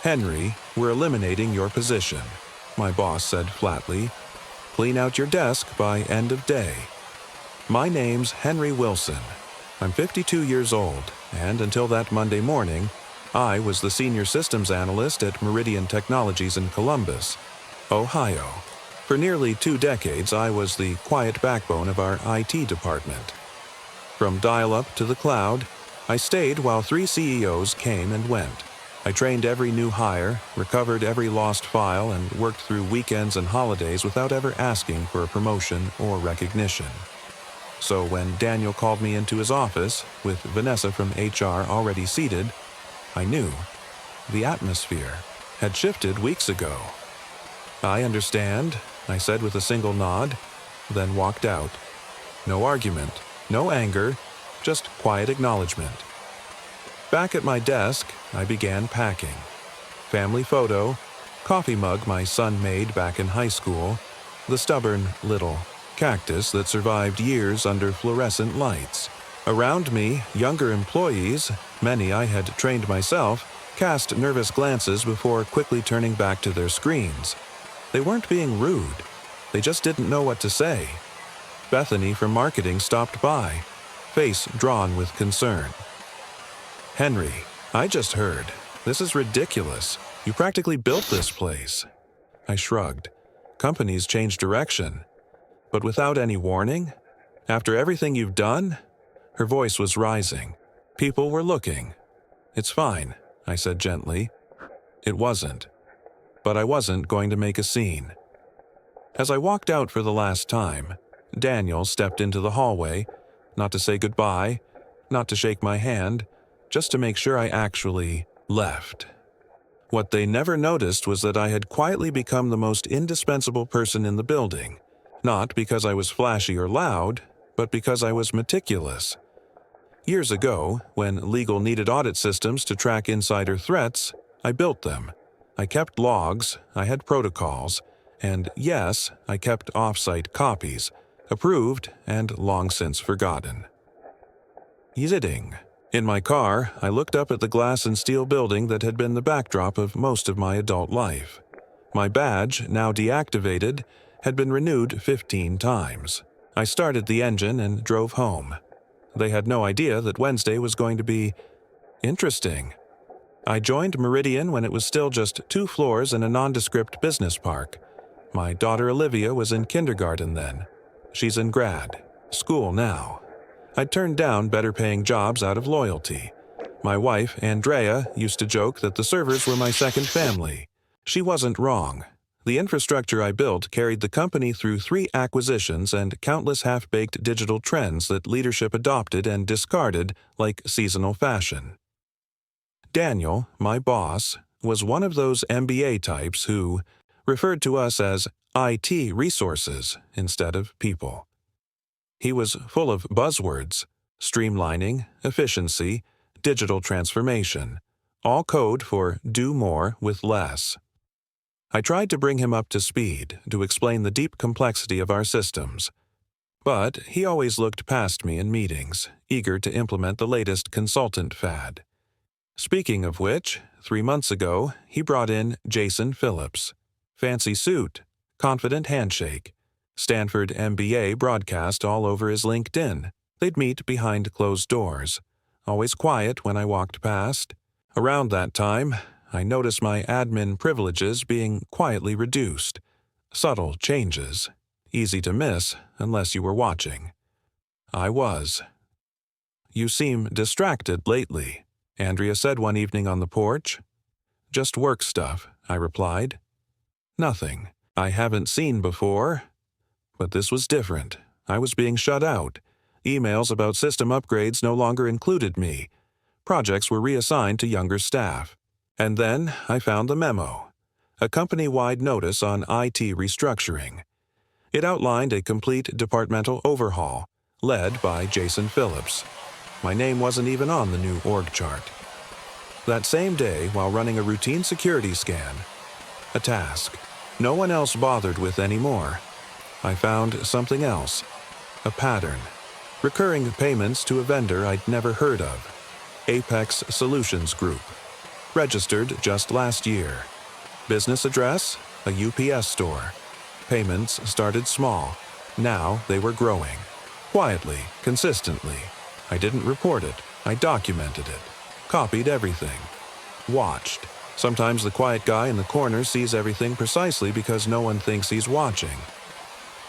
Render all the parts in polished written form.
"Henry, we're eliminating your position," my boss said flatly. "Clean out your desk by end of day." My name's Henry Wilson. I'm 52 years old, and until that Monday morning, I was the senior systems analyst at Meridian Technologies in Columbus, Ohio. For nearly 2 decades, I was the quiet backbone of our IT department. From dial-up to the cloud, I stayed while 3 CEOs came and went. I trained every new hire, recovered every lost file, and worked through weekends and holidays without ever asking for a promotion or recognition. So when Daniel called me into his office, with Vanessa from HR already seated, I knew the atmosphere had shifted weeks ago. "I understand," I said with a single nod, then walked out. No argument, no anger, just quiet acknowledgement. Back at my desk, I began packing. Family photo, coffee mug my son made back in high school, the stubborn little cactus that survived years under fluorescent lights. Around me, younger employees, many I had trained myself, cast nervous glances before quickly turning back to their screens. They weren't being rude. They just didn't know what to say. Bethany from marketing stopped by, face drawn with concern. "Henry, I just heard. This is ridiculous. You practically built this place." I shrugged. Companies change direction. "But without any warning? After everything you've done?" Her voice was rising. "People were looking." "It's fine," I said gently. It wasn't. But I wasn't going to make a scene. As I walked out for the last time, Daniel stepped into the hallway, not to say goodbye, not to shake my hand, just to make sure I actually left. What they never noticed was that I had quietly become the most indispensable person in the building, not because I was flashy or loud, but because I was meticulous. Years ago, when legal needed audit systems to track insider threats, I built them. I kept logs, I had protocols, and yes, I kept off-site copies, approved and long since forgotten. Yidding. In my car, I looked up at the glass and steel building that had been the backdrop of most of my adult life. My badge, now deactivated, had been renewed 15 times. I started the engine and drove home. They had no idea that Wednesday was going to be interesting. I joined Meridian when it was still just 2 floors in a nondescript business park. My daughter Olivia was in kindergarten then. She's in grad school now. I'd turned down better-paying jobs out of loyalty. My wife, Andrea, used to joke that the servers were my second family. She wasn't wrong. The infrastructure I built carried the company through 3 acquisitions and countless half-baked digital trends that leadership adopted and discarded like seasonal fashion. Daniel, my boss, was one of those MBA types who referred to us as IT resources instead of people. He was full of buzzwords: streamlining, efficiency, digital transformation, all code for do more with less. I tried to bring him up to speed, to explain the deep complexity of our systems. But he always looked past me in meetings, eager to implement the latest consultant fad. Speaking of which, 3 months ago, he brought in Jason Phillips. Fancy suit, confident handshake, Stanford MBA broadcast all over his LinkedIn. They'd meet behind closed doors, always quiet when I walked past. Around that time, I noticed my admin privileges being quietly reduced. Subtle changes, easy to miss unless you were watching. I was. "You seem distracted lately," Andrea said one evening on the porch. "Just work stuff," I replied. "Nothing I haven't seen before." But this was different. I was being shut out. Emails about system upgrades no longer included me. Projects were reassigned to younger staff. And then I found the memo, a company-wide notice on IT restructuring. It outlined a complete departmental overhaul, led by Jason Phillips. My name wasn't even on the new org chart. That same day, while running a routine security scan, a task no one else bothered with anymore, I found something else, a pattern, recurring payments to a vendor I'd never heard of, Apex Solutions Group. Registered just last year. Business address? A UPS store. Payments started small. Now they were growing. Quietly, consistently. I didn't report it. I documented it. Copied everything. Watched. Sometimes the quiet guy in the corner sees everything precisely because no one thinks he's watching.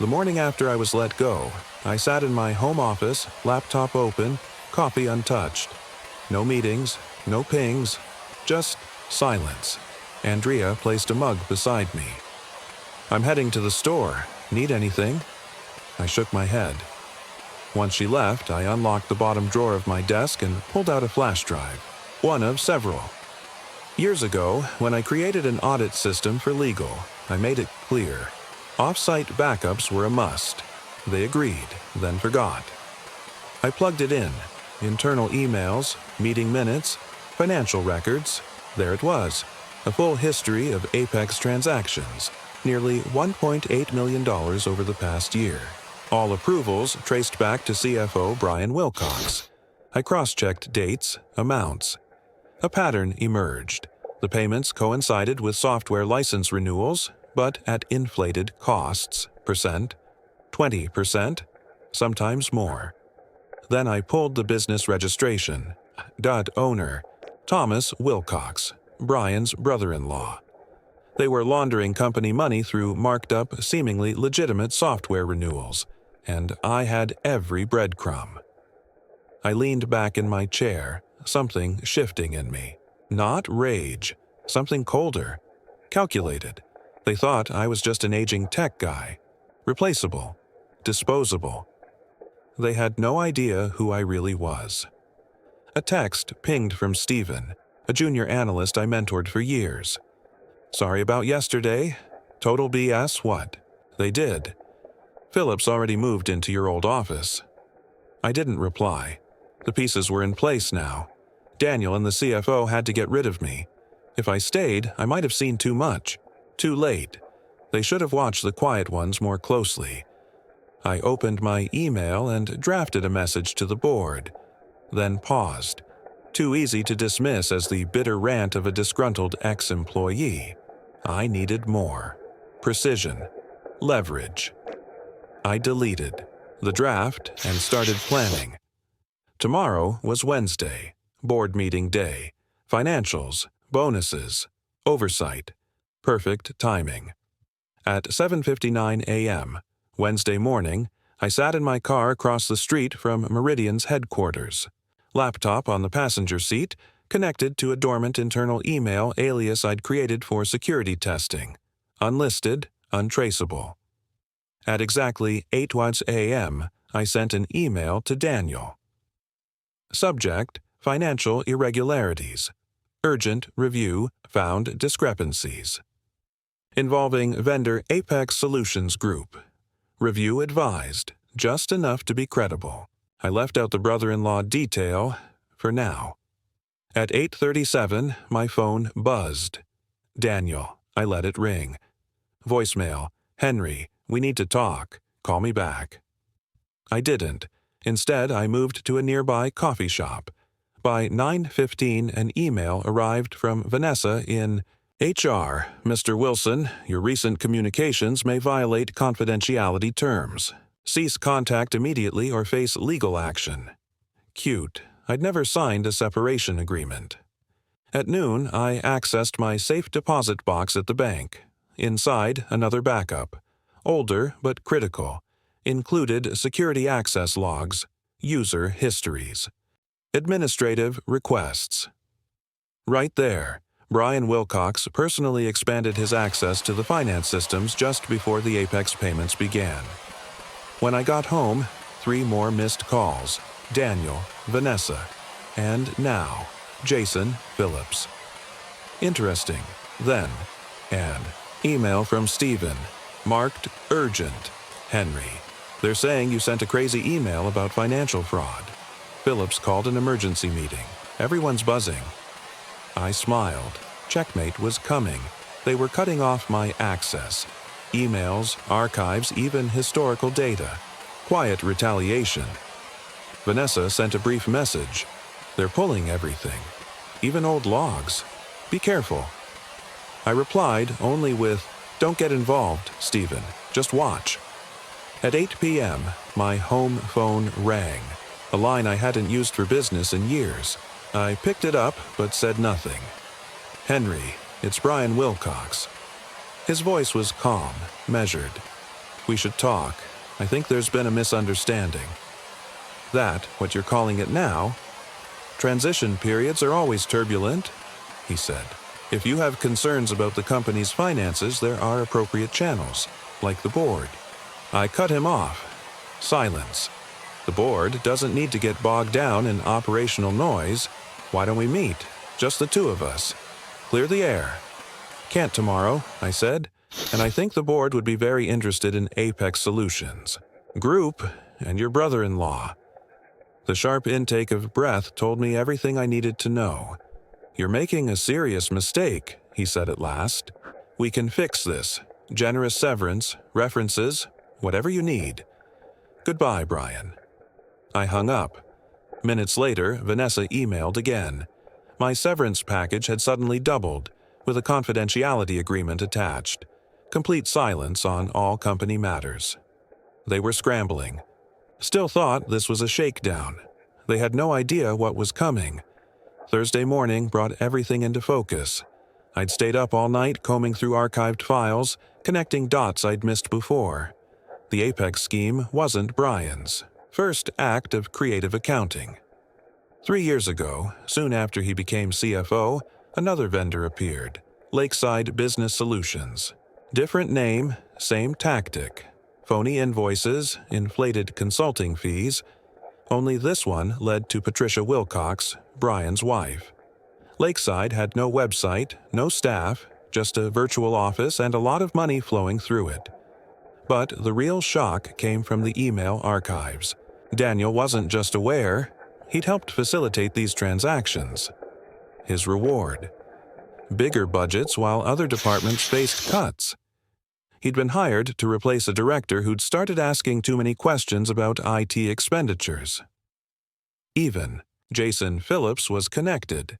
The morning after I was let go, I sat in my home office, laptop open, coffee untouched. No meetings, no pings, just silence. Andrea placed a mug beside me. "I'm heading to the store. Need anything?" I shook my head. Once she left, I unlocked the bottom drawer of my desk and pulled out a flash drive, one of several. Years ago, when I created an audit system for legal, I made it clear. Off-site backups were a must. They agreed, then forgot. I plugged it in. Internal emails, meeting minutes, financial records. There it was. A full history of Apex transactions. Nearly $1.8 million over the past year. All approvals traced back to CFO Brian Wilcox. I cross-checked dates, amounts. A pattern emerged. The payments coincided with software license renewals, but at inflated costs, 20%, sometimes more. Then I pulled the business registration. Owner, Thomas Wilcox, Brian's brother-in-law. They were laundering company money through marked-up, seemingly legitimate software renewals, and I had every breadcrumb. I leaned back in my chair, something shifting in me. Not rage, something colder, calculated. They thought I was just an aging tech guy, replaceable, disposable. They had no idea who I really was. A text pinged from Steven, a junior analyst I mentored for years. "Sorry about yesterday. Total BS what?" They did. "Phillips already moved into your old office." I didn't reply. The pieces were in place now. Daniel and the CFO had to get rid of me. If I stayed, I might have seen too much. Too late. They should have watched the quiet ones more closely. I opened my email and drafted a message to the board, then paused. Too easy to dismiss as the bitter rant of a disgruntled ex-employee. I needed more. Precision. Leverage. I deleted the draft and started planning. Tomorrow was Wednesday, board meeting day, financials, bonuses, oversight, perfect timing. At 7:59 a.m., Wednesday morning, I sat in my car across the street from Meridian's headquarters. Laptop on the passenger seat, connected to a dormant internal email alias I'd created for security testing. Unlisted, untraceable. At exactly 8 a.m., I sent an email to Daniel. Subject: Financial irregularities. Urgent review found discrepancies. Involving vendor Apex Solutions Group. Review advised, just enough to be credible. I left out the brother-in-law detail, for now. At 8:37, my phone buzzed. Daniel. I let it ring. Voicemail: "Henry, we need to talk. Call me back." I didn't. Instead, I moved to a nearby coffee shop. By 9:15, an email arrived from Vanessa in HR. "Mr. Wilson, your recent communications may violate confidentiality terms. Cease contact immediately or face legal action." Cute. I'd never signed a separation agreement. At noon, I accessed my safe deposit box at the bank. Inside, another backup. Older but critical. Included security access logs, user histories. Administrative requests. Right there, Brian Wilcox personally expanded his access to the finance systems just before the Apex payments began. When I got home, 3 more missed calls. Daniel, Vanessa, and now, Jason Phillips. Interesting. Then, and email from Steven, marked urgent. "Henry, they're saying you sent a crazy email about financial fraud. Phillips called an emergency meeting. Everyone's buzzing." I smiled. Checkmate was coming. They were cutting off my access. Emails, archives, even historical data. Quiet retaliation. Vanessa sent a brief message. "They're pulling everything. Even old logs." Be careful." I replied only with, "Don't get involved, Stephen. Just watch." At 8 p.m., my home phone rang, a line I hadn't used for business in years. I picked it up but said nothing. "Henry, it's Brian Wilcox." His voice was calm, measured. "We should talk. I think there's been a misunderstanding." "That, what you're calling it now?" "Transition periods are always turbulent," he said. "If you have concerns about the company's finances, there are appropriate channels, like the board." I cut him off. Silence. "The board doesn't need to get bogged down in operational noise. Why don't we meet? Just the two of us. Clear the air." "Can't tomorrow," I said, "and I think the board would be very interested in Apex Solutions. Group and your brother-in-law." The sharp intake of breath told me everything I needed to know. "You're making a serious mistake," he said at last. "We can fix this. Generous severance, references, whatever you need. Goodbye, Brian." I hung up. Minutes later, Vanessa emailed again. My severance package had suddenly doubled, with a confidentiality agreement attached. Complete silence on all company matters. They were scrambling. Still thought this was a shakedown. They had no idea what was coming. Thursday morning brought everything into focus. I'd stayed up all night combing through archived files, connecting dots I'd missed before. The Apex scheme wasn't Brian's. First act of creative accounting. 3 years ago, soon after he became CFO, another vendor appeared, Lakeside Business Solutions. Different name, same tactic. Phony invoices, inflated consulting fees. Only this one led to Patricia Wilcox, Brian's wife. Lakeside had no website, no staff, just a virtual office and a lot of money flowing through it. But the real shock came from the email archives. Daniel wasn't just aware, he'd helped facilitate these transactions. His reward: bigger budgets while other departments faced cuts. He'd been hired to replace a director who'd started asking too many questions about IT expenditures. Even Jason Phillips was connected.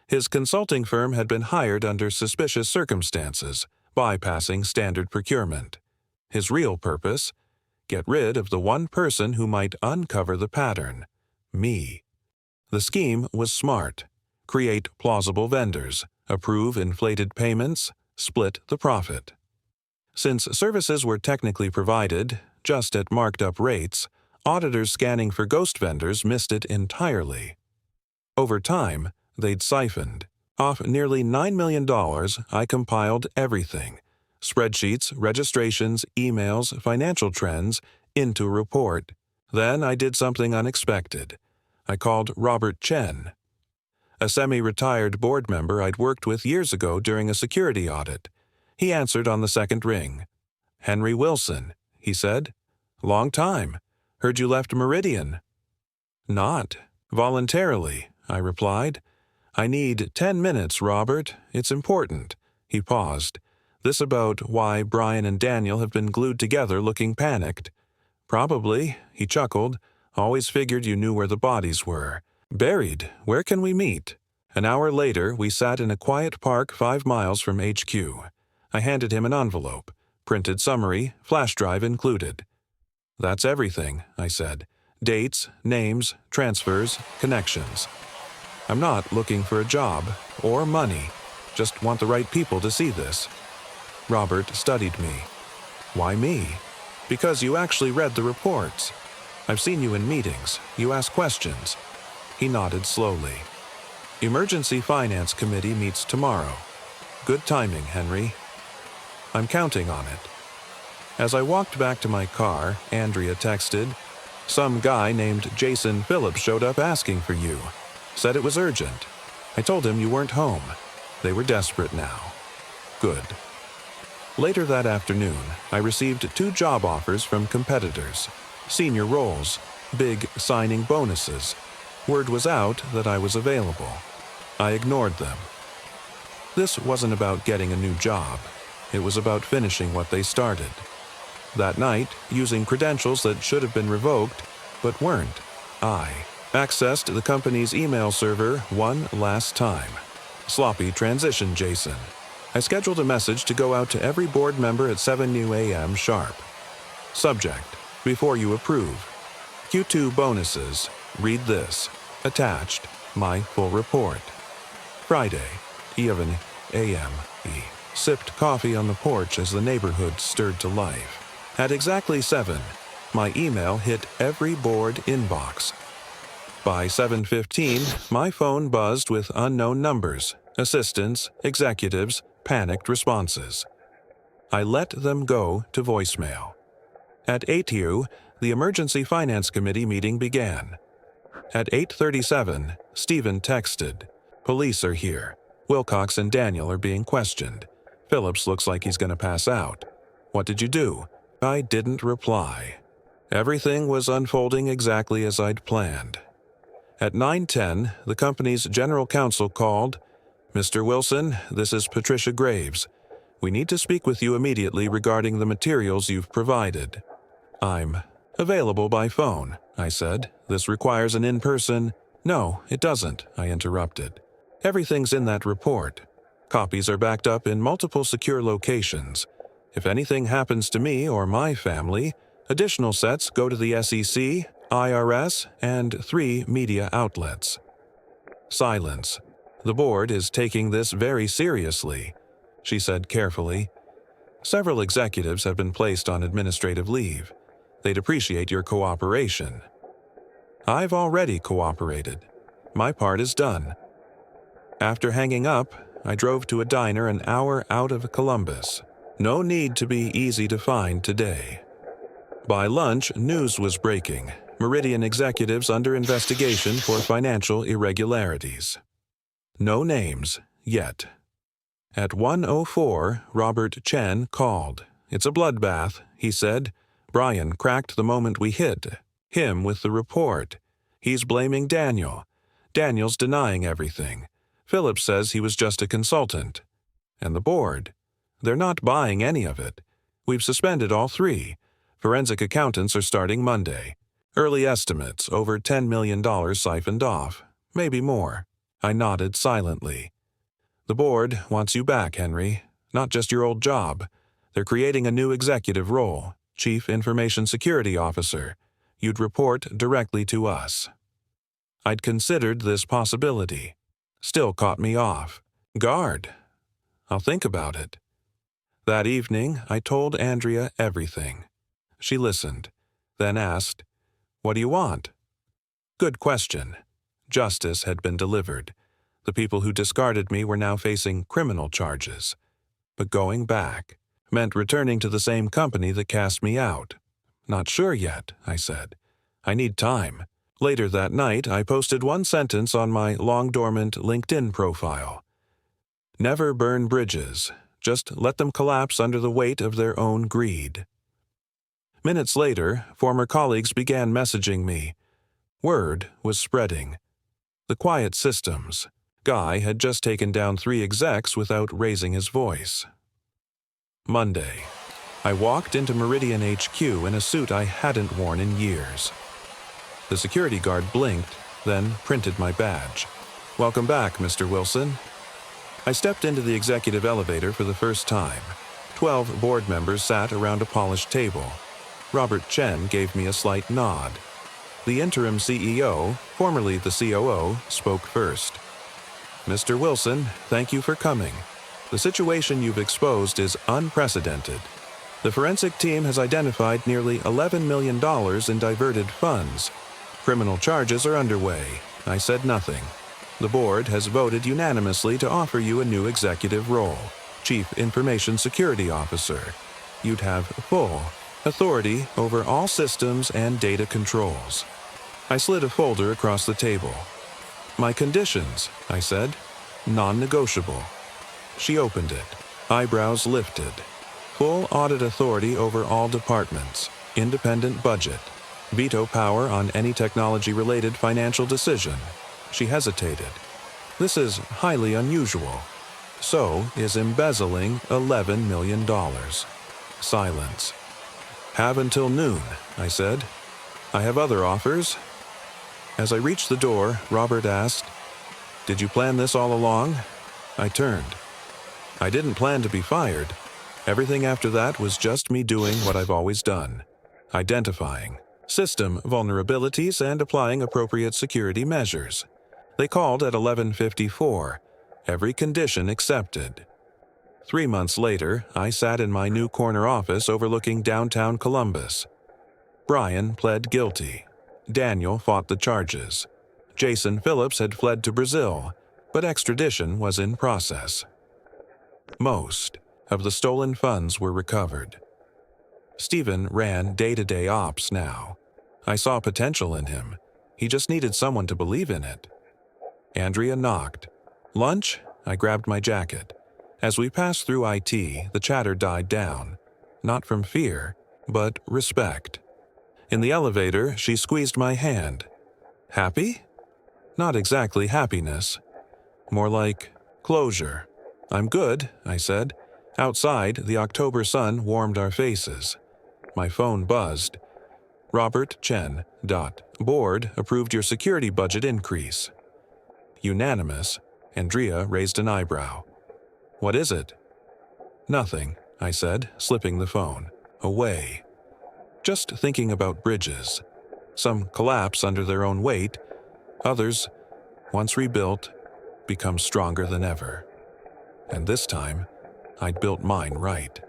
His consulting firm had been hired under suspicious circumstances, bypassing standard procurement. His real purpose: get rid of the one person who might uncover the pattern: me. The scheme was smart. Create plausible vendors, approve inflated payments, split the profit. Since services were technically provided, just at marked-up rates, auditors scanning for ghost vendors missed it entirely. Over time, they'd siphoned. Off nearly $9 million, I compiled everything: spreadsheets, registrations, emails, financial trends, into a report. Then I did something unexpected. I called Robert Chen, a semi-retired board member I'd worked with years ago during a security audit. He answered on the second ring. "Henry Wilson," he said. "Long time. Heard you left Meridian." "Not voluntarily," I replied. "I need 10 minutes, Robert. It's important." He paused. "This about why Brian and Daniel have been glued together looking panicked?" "Probably," he chuckled. "Always figured you knew where the bodies were. Buried. Where can we meet?" An hour later, we sat in a quiet park 5 miles from HQ. I handed him an envelope. Printed summary, flash drive included. "That's everything," I said. "Dates, names, transfers, connections. I'm not looking for a job or money. Just want the right people to see this." Robert studied me. "Why me?" "Because you actually read the reports. I've seen you in meetings. You ask questions." He nodded slowly. "Emergency Finance Committee meets tomorrow. Good timing, Henry." "I'm counting on it." As I walked back to my car, Andrea texted, "Some guy named Jason Phillips showed up asking for you. Said it was urgent. I told him you weren't home. They were desperate now." Good. Later that afternoon, I received 2 job offers from competitors. Senior roles, big signing bonuses. Word was out that I was available. I ignored them. This wasn't about getting a new job. It was about finishing what they started. That night, using credentials that should have been revoked, but weren't, I accessed the company's email server one last time. Sloppy transition, Jason. I scheduled a message to go out to every board member at 7 a.m. sharp. Subject: before you approve. Q2 bonuses. Read this. Attached: my full report. Friday, 11 a.m. He sipped coffee on the porch as the neighborhood stirred to life. At exactly 7, my email hit every board inbox. By 7:15, my phone buzzed with unknown numbers, assistants, executives, panicked responses. I let them go to voicemail. At 8:00, the Emergency Finance Committee meeting began. At 8:37, Stephen texted, "Police are here. Wilcox and Daniel are being questioned. Phillips looks like he's going to pass out. What did you do?" I didn't reply. Everything was unfolding exactly as I'd planned. At 9:10, the company's general counsel called. "Mr. Wilson, this is Patricia Graves. We need to speak with you immediately regarding the materials you've provided." "I'm available by phone," I said. "This requires an in-person—" "No, it doesn't," I interrupted. "Everything's in that report. Copies are backed up in multiple secure locations. If anything happens to me or my family, additional sets go to the SEC, IRS, and 3 media outlets." Silence. "The board is taking this very seriously," she said carefully. "Several executives have been placed on administrative leave. They'd appreciate your cooperation." "I've already cooperated. My part is done." After hanging up, I drove to a diner an hour out of Columbus. No need to be easy to find today. By lunch, news was breaking. Meridian executives under investigation for financial irregularities. No names, yet. At 1:04, Robert Chen called. "It's a bloodbath," he said. "Brian cracked the moment we hit him with the report. He's blaming Daniel. Daniel's denying everything. Phillips says he was just a consultant. And the board, they're not buying any of it. We've suspended all 3. Forensic accountants are starting Monday. Early estimates, over $10 million siphoned off. Maybe more." I nodded silently. "The board wants you back, Henry. Not just your old job. They're creating a new executive role, Chief Information Security Officer. You'd report directly to us." I'd considered this possibility. Still caught me off guard. "I'll think about it." That evening, I told Andrea everything. She listened, then asked, "What do you want?" Good question. Justice had been delivered. The people who discarded me were now facing criminal charges. But going back meant returning to the same company that cast me out. "Not sure yet," I said. "I need time." Later that night, I posted one sentence on my long-dormant LinkedIn profile. "Never burn bridges. Just let them collapse under the weight of their own greed." Minutes later, former colleagues began messaging me. Word was spreading. The quiet systems. Guy had just taken down 3 execs without raising his voice. Monday. I walked into Meridian HQ in a suit I hadn't worn in years. The security guard blinked, then printed my badge. "Welcome back, Mr. Wilson." I stepped into the executive elevator for the first time. 12 board members sat around a polished table. Robert Chen gave me a slight nod. The interim CEO, formerly the COO, spoke first. "Mr. Wilson, thank you for coming. The situation you've exposed is unprecedented. The forensic team has identified nearly $11 million in diverted funds. Criminal charges are underway." I said nothing. "The board has voted unanimously to offer you a new executive role, Chief Information Security Officer. You'd have full authority over all systems and data controls." I slid a folder across the table. "My conditions," I said. "Non-negotiable." She opened it. Eyebrows lifted. "Full audit authority over all departments. Independent budget. Veto power on any technology-related financial decision." She hesitated. "This is highly unusual. So is embezzling $11 million. Silence. "Have until noon," I said. "I have other offers." As I reached the door, Robert asked, "Did you plan this all along?" I turned. I didn't plan to be fired. Everything after that was just me doing what I've always done: identifying system vulnerabilities and applying appropriate security measures. They called at 11:54. Every condition accepted. 3 months later, I sat in my new corner office overlooking downtown Columbus. Brian pled guilty. Daniel fought the charges. Jason Phillips had fled to Brazil, but extradition was in process. Most of the stolen funds were recovered. Stephen ran day-to-day ops now. I saw potential in him. He just needed someone to believe in it. Andrea knocked. "Lunch?" I grabbed my jacket. As we passed through IT, the chatter died down. Not from fear, but respect. In the elevator, she squeezed my hand. "Happy?" Not exactly happiness. More like closure. "I'm good," I said. Outside, the October sun warmed our faces. My phone buzzed. "Robert Chen. Board approved your security budget increase." Unanimous. Andrea raised an eyebrow. "What is it?" "Nothing," I said, slipping the phone away. Just thinking about bridges. Some collapse under their own weight. Others, once rebuilt, become stronger than ever. And this time, I'd built mine right.